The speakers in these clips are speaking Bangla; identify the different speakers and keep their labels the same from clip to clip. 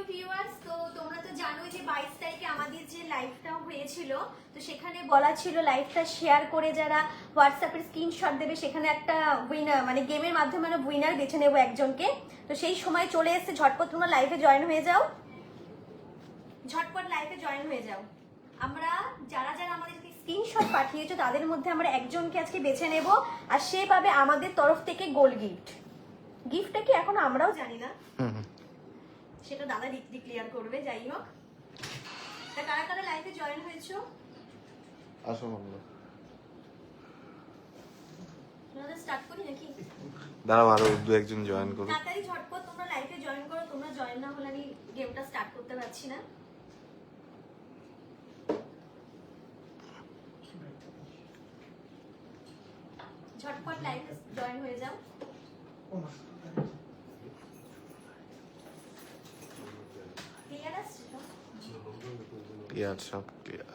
Speaker 1: ভিউয়ার্স, তো তোমরা তো জানোই যে 22 তারিখে আমাদের যে লাইভটা হয়েছিল, তো সেখানে বলা ছিল লাইভটা শেয়ার করে যারা হোয়াটসঅ্যাপের স্ক্রিনশট দেবে সেখানে একটা উইনার মানে গেমের মাধ্যমে আমরা উইনার বেছে নেব একজনকে। তো সেই সময় চলে এসেছে, ঝটপট তোমরা লাইভে জয়েন হয়ে যাও, ঝটপট লাইভে জয়েন হয়ে যাও। আমরা যারা যারা আমাদেরকে স্ক্রিনশট পাঠিয়েছো তাদের মধ্যে আমরা একজনকে আজকে বেছে নেব, আর সে পাবে আমাদের তরফ থেকে গোল্ড গিফট। গিফটটা কি এখনো আমরাও জানি না, সেটা দাদা ডিক্লেয়ার করবে। যাই হোক, তা কারা কারা লাইভে জয়েন হয়েছো
Speaker 2: আসো আমরা
Speaker 1: স্টার্ট করি নাকি?
Speaker 2: দাঁড়াও, আরো দু একজন জয়েন করো।
Speaker 1: তাড়াতাড়ি ঝটপট তোমরা লাইভে জয়েন করো, তোমরা জয়েন না হলে আমি গেমটা স্টার্ট করতে পারছি না। ঝটপট লাইভে জয়েন হয়ে যাও। ক্লিয়ার আসছে তো?
Speaker 2: ক্লিয়ার, সব ক্লিয়ার।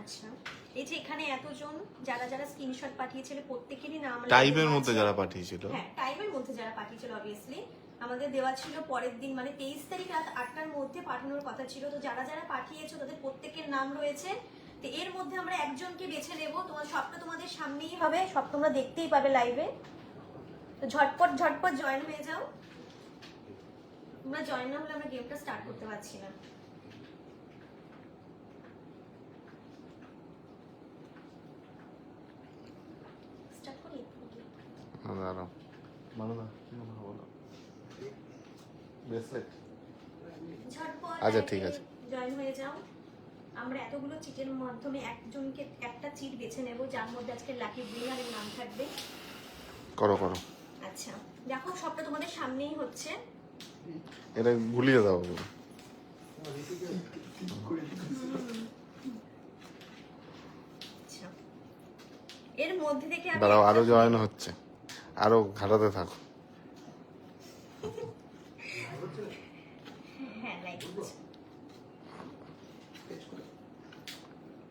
Speaker 1: আচ্ছা, এই যে এখানে এতজন যারা যারা স্ক্রিনশট পাঠিয়েছিল প্রত্যেকেরই নাম
Speaker 2: টাইমের মধ্যে যারা পাঠিয়েছিল,
Speaker 1: হ্যাঁ টাইমের মধ্যে যারা পাঠিয়েছিল অবভিয়াসলি আমাদের দেওয়া ছিল পরের দিন মানে 23 তারিখ রাত 8টার মধ্যে পাঠানোর কথা ছিল। তো যারা যারা পাঠিয়েছো তাদের প্রত্যেকের নাম রয়েছে। তো এর মধ্যে আমরা একজনকে বেছে নেব, তোমার সবটা তোমাদের সামনেই হবে, সব তোমরা দেখতেই পাবে লাইভে। তো ঝটপট ঝটপট জয়েন হয়ে যাও, তোমরা জয়েন না হলে আমরা গেমটা স্টার্ট করতে পারছি না। স্টার্ট করি?
Speaker 2: দাঁড়াও মানো না, কি মনে হলো ব্রেসলেট।
Speaker 1: ঝটপট
Speaker 2: আচ্ছা ঠিক আছে,
Speaker 1: জয়েন হয়ে যাও। আমরা এতগুলো চিটের মাধ্যমে একজনকে একটা চিট বেছে নেব যার মধ্যে আজকে লাকি উইনারের নাম থাকবে।
Speaker 2: করো করো।
Speaker 1: আচ্ছা দেখো, সবটা তোমাদের সামনেই হচ্ছে।
Speaker 2: এটা ভুলিয়ে দাও।
Speaker 1: আচ্ছা, এর মধ্যে থেকে আমি
Speaker 2: দাঁড়াও, আরো জয়েন হচ্ছে, আরো ঘাটাতে থাকো।
Speaker 1: হ্যাঁ লাইক হচ্ছে।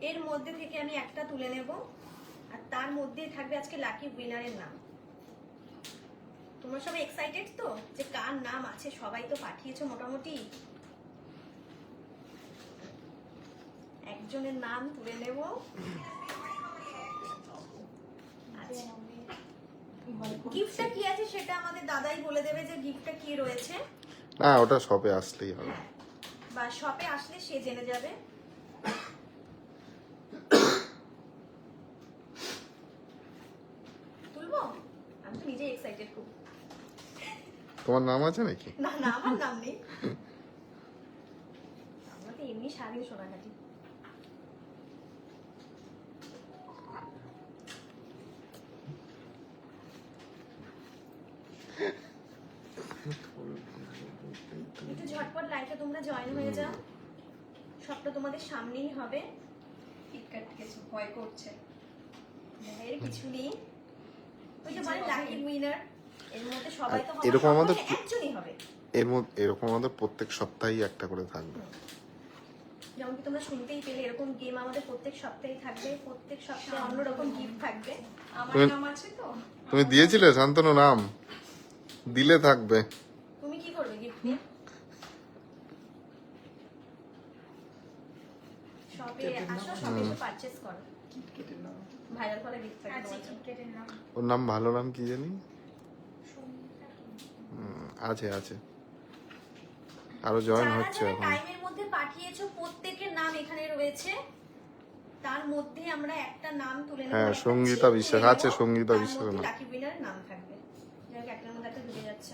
Speaker 1: এর মধ্যে থেকে আমি একটা তুলে নেব, আর তার মধ্যেই থাকবে আজকে লাকি উইনারের নাম। তোমরা সবাই এক্সাইটেড তো যে কার নাম আছে? সবাই তো পাঠিয়েছো মোটামুটি। একজনের নাম তুলে নেব। গিফটটা কি আছে সেটা আমাদের দাদাই বলে দেবে যে গিফটটা কি রয়েছে।
Speaker 2: না, ওটা শপে আসলেই হবে,
Speaker 1: বা শপে আসলে সে জেনে যাবে। তুলবো? আমি তো নিজে এক্সাইটেড খুব।
Speaker 2: তোমার নাম আছে নাকি?
Speaker 1: না না, আমার নাম নেই, আমরা তো এমনি স্বাধীন সোনাঘাটি। একটু ঝটপট লাইভে তোমরা জয়েন হয়ে যাও, সবটা তোমাদের সামনেই হবে। টিকটক কিছু ভয় করছে, এর কিছু নেই। ওই যে মানে লাকি উইনার, এর মধ্যে সবাই তো হবে,
Speaker 2: এরকম আমাদের
Speaker 1: একজনই হবে।
Speaker 2: এর মধ্যে এরকম আমাদের প্রত্যেক সপ্তাহেই একটা করে থাকবে।
Speaker 1: যেমন কি তোমরা শুনতেই পেলে, এরকম গেম আমাদের প্রত্যেক সপ্তাহে থাকবে, প্রত্যেক সপ্তাহে অন্যরকম গিফট থাকবে। আমার নাম আছে তো।
Speaker 2: তুমি দিয়েছিলে শান্তনু নাম, দিলে থাকবে।
Speaker 1: তুমি কি করবে গিফট নিয়ে? শপে আসো, শপে এসে পারচেজ করো, ভাইরাল করা গিফট থাকবে তোমার জন্য।
Speaker 2: ওর নাম, ভালো নাম কি জানি, আছে আছে, আরো জয়েন হচ্ছে এখন।
Speaker 1: টাইমের মধ্যে পাঠিয়েছো প্রত্যেকের নাম এখানে রয়েছে, তার মধ্যে আমরা একটা নাম তুলে নেব।
Speaker 2: হ্যাঁ, সঙ্গীতা বিশ্বাস আছে, সঙ্গীতা বিশ্বাসের নাম।
Speaker 1: লাকি উইনারের নাম থাকবে, যাই হোক একটার মধ্যে একটা ঢুকে যাচ্ছে।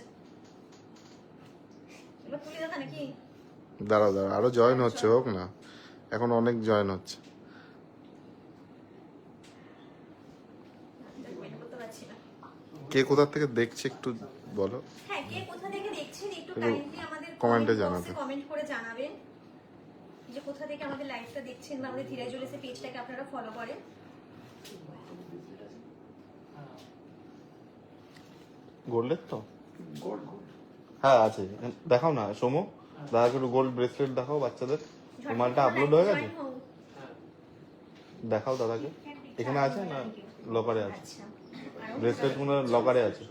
Speaker 1: এবার তুলে দাও নাকি?
Speaker 2: দাঁড়াও দাঁড়াও, আরো জয়েন হচ্ছে, হোক না, এখন অনেক জয়েন হচ্ছে।
Speaker 1: করতে পারছি না।
Speaker 2: কে কোথা থেকে দেখছে একটু বলো।
Speaker 1: হ্যাঁ, কে কোথা থেকে দেখছেন একটু কাইন্ডলি আমাদের
Speaker 2: কমেন্টে জানাতে,
Speaker 1: কমেন্ট করে জানাবেন যে কোথা থেকে আমাদের লাইভটা দেখছেন, বা আমাদের ধীরে জুলেসে পেজটাকে আপনারা ফলো করেন।
Speaker 2: গোল্ডের তো হ্যাঁ আছে, দেখাও না সোমু, দাদা একটু গোল্ড ব্রেসলেট দেখাও বাচ্চাদের। এই মালটা আপলোড হয়ে গেছে, দেখাও দাদাকে। এখানে আছে না লকারে আছে? ব্রেসলেট মনে লকারে আছে।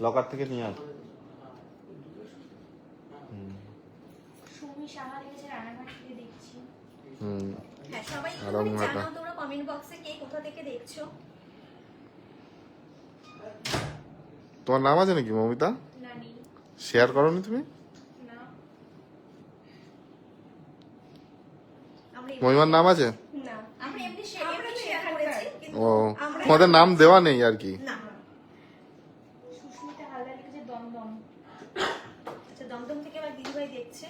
Speaker 2: লকার থেকে নিয়ে আস।
Speaker 1: সুমি সাহা লিখেছে রানাঘাট থেকে দেখছি।
Speaker 2: হুম
Speaker 1: হ্যাঁ সবাই একটু
Speaker 2: রানাঘাট।
Speaker 1: জানাও তোমরা কমেন্ট বক্সে কে কোথা থেকে দেখছো।
Speaker 2: তোমার নাম আছে নাকি মমিতা?
Speaker 1: না নেই।
Speaker 2: শেয়ার করোনি তুমি?
Speaker 1: না আমরা
Speaker 2: মহিমার নাম আছে?
Speaker 1: না আমরা এমনি শেয়ার করেছি কিন্তু
Speaker 2: ও তোমাদের নাম দেওয়া নেই আর কি?
Speaker 1: না।
Speaker 3: সুস্মিতা হালদার লিখেছে দমদম।
Speaker 1: আচ্ছা দমদম থেকে আবার দিদিভাই দেখছে।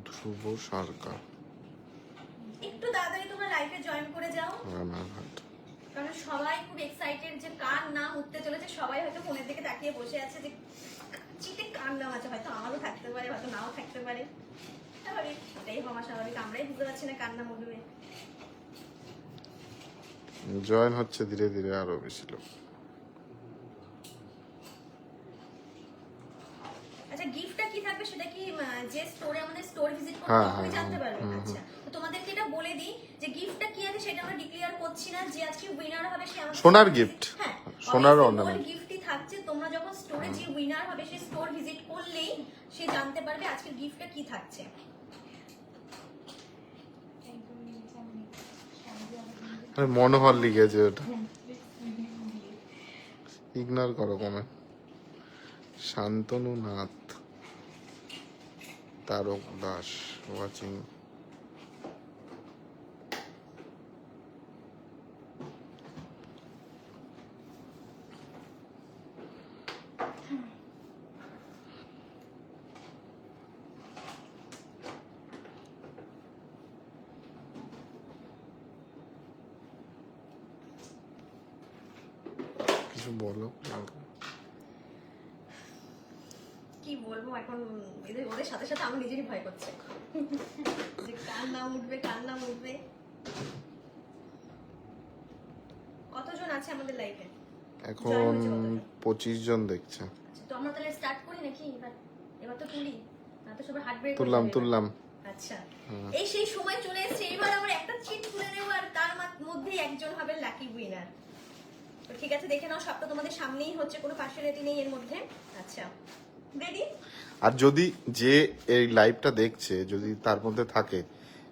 Speaker 2: ধ্রুব সরকার
Speaker 1: একটু তাড়াতাড়ি তোমরা লাইভে জয়েন করে যাও,
Speaker 2: রানাঘাট।
Speaker 1: কারণ সবাই খুব এক্সাইটেড যে কার নাম উঠতে চলেছে। সবাই হয়তো ফোনের দিকে তাকিয়ে বসে আছে যে চিটে কার নাম আছে, হয়তো আমারও থাকতে পারে হয়তো নাও থাকতে পারে। স্বাভাবিক, এটাই হওয়া স্বাভাবিক। আমরাই বুঝতে পারছি না কার নাম উঠবে।
Speaker 2: জয়েন হচ্ছে ধীরে ধীরে আরো বেশি লোক।
Speaker 1: আচ্ছা গিফটটা কি থাকবে সেটা কি যে স্টোরে আমাদের স্টোর ভিজিট করতে
Speaker 2: হ্যাঁ,
Speaker 1: তখনই
Speaker 2: হ্যাঁ,
Speaker 1: জানতে পারবে?
Speaker 2: হুম,
Speaker 1: আচ্ছা তো তোমাদেরকে এটা বলে দিই যে গিফটটা কি আছে সেটা আমরা ডিক্লেয়ার করছি না। যে আজকে উইনার হবে সে আমাদের
Speaker 2: সোনার gift।
Speaker 1: হ্যাঁ
Speaker 2: সোনার
Speaker 1: গোল্ড
Speaker 2: ornament।
Speaker 1: গিফটই থাকছে। তোমরা যখন স্টোরে যে উইনার হবে সেই স্টোর ভিজিট করলেই সে জানতে পারবে আজকের গিফটটা কি থাকছে।
Speaker 3: একদম লিখেছে আমি শান্তি আবেদন।
Speaker 2: আরে মনোহর লিখেছে ওটা, ইগনোর করো কমেন্ট। শান্তনু নাথ, তারক দাস ওয়াচিং। কিছু বলো।
Speaker 1: কি বলবো এখন, ওদের সাথে সাথে আমার নিজেরই ভয় করছে যে কার নাম উঠবে কার নাম উঠবে। কতজন আছে আমাদের লাইফে?
Speaker 2: এখন 25 জন দেখছে।
Speaker 1: আচ্ছা তো আমরা তাহলে স্টার্ট করি নাকি এবার? এবার তো তুলি না তো সবার হার্ট ব্রেক
Speaker 2: তুললাম।
Speaker 1: আচ্ছা এই সেই সময় চলে এসেছে। এবার আমরা একটা চিট তুলে নেব আর তার মধ্যে একজন হবে লাকি উইনার। তো ঠিক আছে দেখে নাও, সবটা তোমাদের সামনেই হচ্ছে, কোনো পার্সিয়ালিটি নেই এর মধ্যে। আচ্ছা রেডি?
Speaker 2: আর যদি যে এই লাইভটা দেখছে যদি তার মধ্যে থাকে,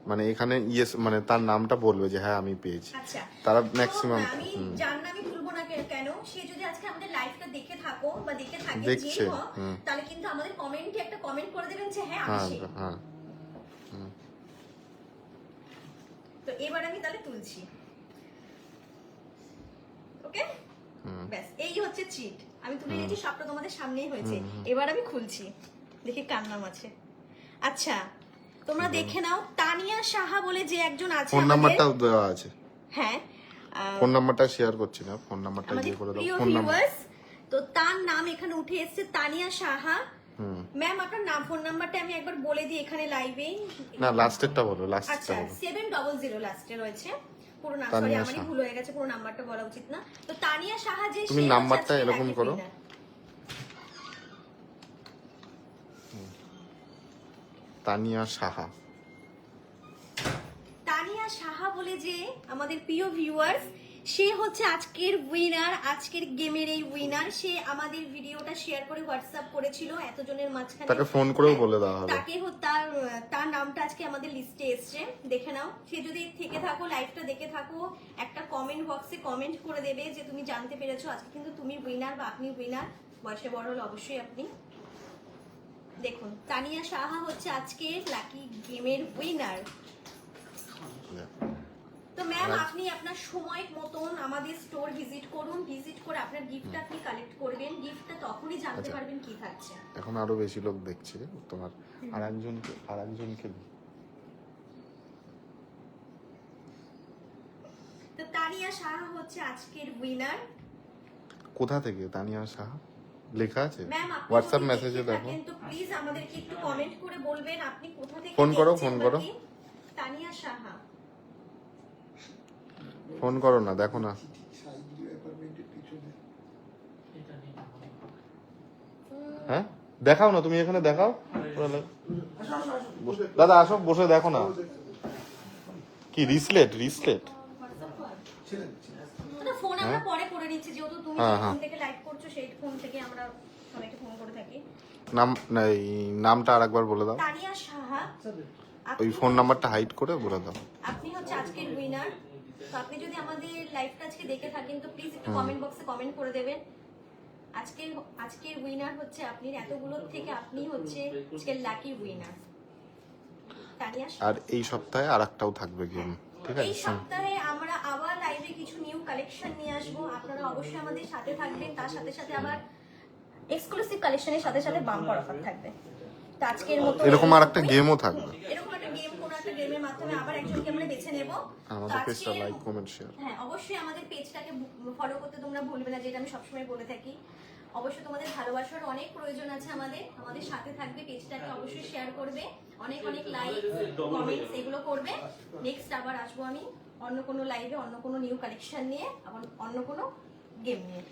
Speaker 2: মানে এখানে ইয়েস মানে তার নামটা বলবে যে হ্যাঁ আমি পেয়েছি,
Speaker 1: আচ্ছা
Speaker 2: তারা
Speaker 1: তো
Speaker 2: ম্যাক্সিমাম
Speaker 1: আমি যার নামই তুলবো না কেন, সে যদি আজকে আমাদের লাইভটা দেখে থাকো বা দেখে থাকে
Speaker 2: দেখছে,
Speaker 1: যে হোক, তাহলে কিন্তু আমাদের কমেন্টে একটা কমেন্ট করে দেবেন যে হ্যাঁ আমি
Speaker 2: হ্যাঁ
Speaker 1: সেই।
Speaker 2: হ্যাঁ।
Speaker 1: তো এবার আমি তাহলে তুলছি। ওকে ব্যাস এই হচ্ছে চিট। আমি তুলে নিয়েছি, সবটা তোমাদের সামনেই হয়েছে। এবার আমি খুলছি, দেখি কার নাম আছে। আচ্ছা তোমরা দেখে নাও, তানিয়া সাহা বলে যে একজন আছে।
Speaker 2: ফোন নাম্বারটাও দেওয়া আছে।
Speaker 1: হ্যাঁ
Speaker 2: ফোন নাম্বারটা শেয়ার করছি না, ফোন নাম্বারটা
Speaker 1: আমাদের
Speaker 2: দিয়ে করে দাও।
Speaker 1: প্রিয়
Speaker 2: ফোন নাম্বার
Speaker 1: ভিউয়ার্স, তো তার নাম এখানে উঠে এসেছে তানিয়া সাহা। ম্যাম আপনার নাম ফোন নাম্বারটা আমি একবার বলে দিই এখানে লাইভে।
Speaker 2: না লাস্টেরটা বলো, লাস্টটা
Speaker 1: আচ্ছা
Speaker 2: বলো।
Speaker 1: 700 লাস্টে রয়েছে। পুরো নাম সরি
Speaker 2: তানিয়া
Speaker 1: আমারই
Speaker 2: সাহা।
Speaker 1: ভুল হয়ে গেছে, পুরো নাম্বারটা বলা উচিত না। তো তানিয়া সাহা যে
Speaker 2: তুমি
Speaker 1: সে
Speaker 2: নাম্বারটা
Speaker 1: হচ্ছে আজকে
Speaker 2: এরকম
Speaker 1: lucky
Speaker 2: করো।
Speaker 1: winner।
Speaker 2: তানিয়া সাহা।
Speaker 1: তানিয়া সাহা বলে যে আমাদের প্রিয় ভিউয়ার্স, সে হচ্ছে আজকের উইনার, আজকের গেমের এই উইনার। সে আমাদের ভিডিওটা শেয়ার করে হোয়াটসঅ্যাপ করেছিল এতজনের মাঝখানে।
Speaker 2: তাকে ফোন করেও বলে দেওয়া হবে।
Speaker 1: তাকে তার নামটা আজকে আমাদের লিস্টে এসছে, দেখে নাও। সে যদি থেকে থাকো, লাইভটা দেখে থাকো, একটা কমেন্ট বক্সে কমেন্ট করে দেবে যে তুমি জানতে পেরেছো আজকে কিন্তু তুমি উইনার বা আপনি উইনার। বয়সে বড় হলে অবশ্যই আপনি। দেখুন তানিয়া সাহা হচ্ছে আজকে লাকি গেমের উইনার। তো ম্যাম আপনি আপনার সময় মতন আমাদের স্টোর ভিজিট করুন, ভিজিট করে আপনার গিফটটা আপনি কালেক্ট করবেন। গিফটটা তখনই জানতে পারবেন কি থাকছে।
Speaker 2: এখন আরো বেশি লোক দেখছে তোমার। আরেকজনকে
Speaker 1: তো তানিয়া সাহা হচ্ছে আজকের উইনার।
Speaker 2: কোথা থেকে তানিয়া সাহা লেখা আছে?
Speaker 1: ম্যাম আপনি
Speaker 2: হোয়াটসঅ্যাপ
Speaker 1: যদি
Speaker 2: মেসেজে
Speaker 1: দেখে
Speaker 2: দেখো।
Speaker 1: থাকেন তো প্লিজ আমাদেরকে একটু কমেন্ট করে বলবেন আপনি কোথা থেকে
Speaker 2: ফোন করো,
Speaker 1: দেখছেন
Speaker 2: ফোন
Speaker 1: বা
Speaker 2: করো।
Speaker 1: কি। তানিয়া সাহা
Speaker 2: ফোন করো না, দেখো না। হ্যাঁ দেখাও না, তুমি এখানে দেখাও। দাদা আসো, বসে দেখো না। কি রিসলেট?
Speaker 1: ফোন আমরা পরে করে নিচ্ছি, যেহেতু তুমি
Speaker 2: হ্যাঁ,
Speaker 1: যে
Speaker 2: হ্যাঁ।
Speaker 1: ফোন থেকে লাইভ করছো সেই ফোন থেকে আমরা সবাইকে ফোন করে থাকি।
Speaker 2: নামটা আরেকবার বলে দাও,
Speaker 1: তানিয়া সাহা,
Speaker 2: ওই ফোন নাম্বারটা হাইড করে বলে দাও।
Speaker 1: আপনি হচ্ছে আজকের উইনার। তো আপনি যদি আমাদের লাইভটা আজকে দেখে থাকেন তো প্লিজ একটু কমেন্ট বক্সে কমেন্ট করে দেবেন। আজকের উইনার হচ্ছে আপনি, এতগুলোর থেকে আপনি হচ্ছে আজকের লাকি উইনার তানিয়া সাহা।
Speaker 2: আর এই সপ্তাহে আরেকটাও থাকবে গেম, ঠিক
Speaker 1: এই
Speaker 2: আছে?
Speaker 1: সপ্তাহে আমরা আবার লাইভে কিছু নিউ কালেকশন নিয়ে আসবো, আপনারা অবশ্যই আমাদের সাথে থাকবেন। তার সাথে সাথে আবার এক্সক্লুসিভ কালেকশনের সাথে সাথে বাম্পার অফার থাকবে। তো আজকের মতো
Speaker 2: এরকম আরেকটা গেমও থাকবে।
Speaker 1: এরকম একটা গেম, কোনো একটা গেমের মাধ্যমে আবার একজনকে আমরা বেছে নেব।
Speaker 2: আমাদের পেজটা লাইক কমেন্ট শেয়ার।
Speaker 1: হ্যাঁ, অবশ্যই আমাদের পেজটাকে ফলো করতে তোমরা ভুলবে না, যেটা আমি সবসময় বলে থাকি। অবশ্যই তোমাদের ভালোবাসার অনেক প্রয়োজন আছে আমাদের সাথে থাকবে, পেজটাকে অবশ্যই শেয়ার করবে, অনেক অনেক লাইক কমেন্টস এগুলো করবে। নেক্সট আবার আসবো আমি অন্য কোনো লাইভে, অন্য কোনো নিউ কালেকশন নিয়ে, আবার অন্য কোনো গেম নিয়ে।